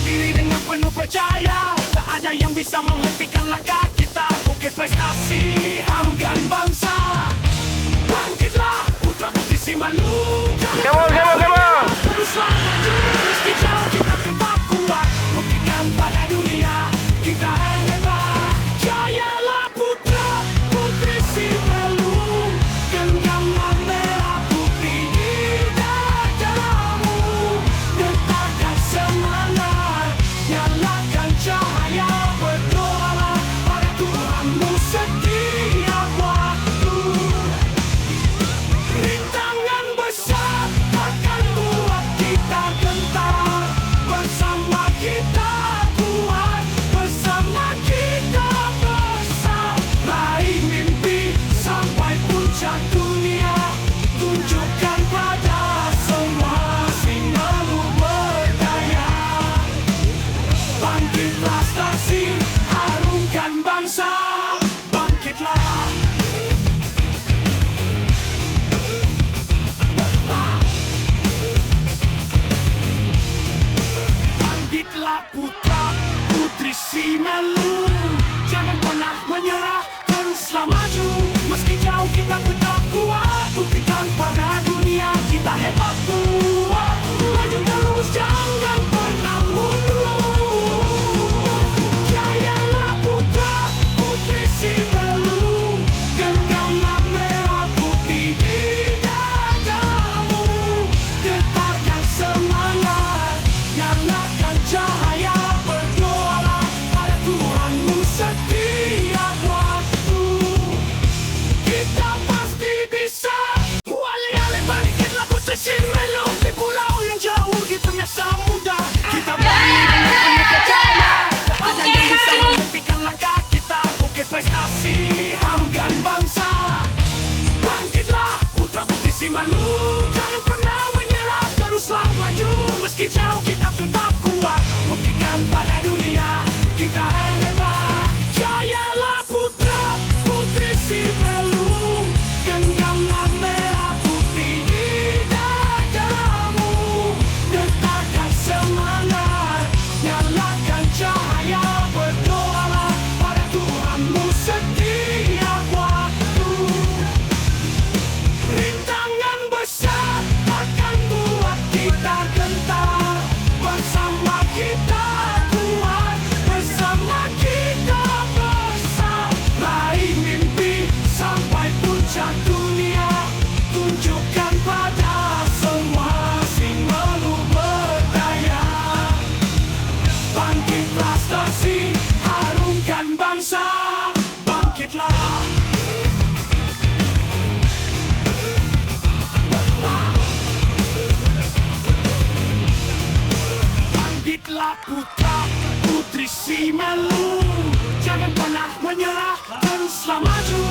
berdiri dengan penuh percaya. Tak ada yang bisa menghentikan langkah kita. Bukit prestasi, harumkan bangsa. Bangkitlah putra putri Simalungun. Come on. Teruslah maju, meski jauh kita tetap kuat. Buktikan pada dunia kita hebat. Jayalah putra putri Simalungun. Genggamlah merah putih di dadamu. Detakkan semangat, nyalakan cahaya. Berdoalah pada Tuhanmu setiap waktu. Rintangan besar akan buat kita gentar. Bersama kita kuat, bersama kita besar. Raih mimpi sampai puncak dunia. Tunjukkan pada semua Simalungun berdaya. Bangkitlah stasi, harumkan bangsa. Bangkitlah. Bangkitlah putra putri Simalungun. Jangan pernah menyerah, teruslah maju. Meski jauh kita tetap kuat. Buktikan pada dunia kita hebat kuat. Maju terus, jangan pernah mundur. Jayalah putra putri Simalungun. Genggamlah merah putih di dadamu. Detakkan semangat, nyalakan cahaya. Berdoalah pada Tuhanmu setiap waktu. Kita pasti bisa. Wali-wali bangkitlah putri Simalungun. Di pulau yang jauh di tengah samudra. Kita berdiri dengan penuh percaya. Tak ada yang bisa menghentikan langkah kita. Bukit prestasi, harumkan bangsa. Bangkitlah putra putri Simalungun. Jangan pernah menyerah, teruslah maju. Meski jauh kita tetap kuat. Buktikan pada dunia kita hebat. Jayalah putra putri Simalungun. Genggamlah merah putih di dadamu. Detakkan semangat, nyalakan cahaya. Berdoalah pada Tuhanmu setiap waktu. Rintangan besar akan buat kita gentar. Bersama kita kuat, bersama kita besar. Raih mimpi sampai puncak dunia. Tunjukkan pada semua Simalungun berdaya. Bangkitlah stasi, harumkan bangsa. Bangkitlah. Bangkitlah putra putri Simalungun. Jangan pernah menyerah, teruslah maju.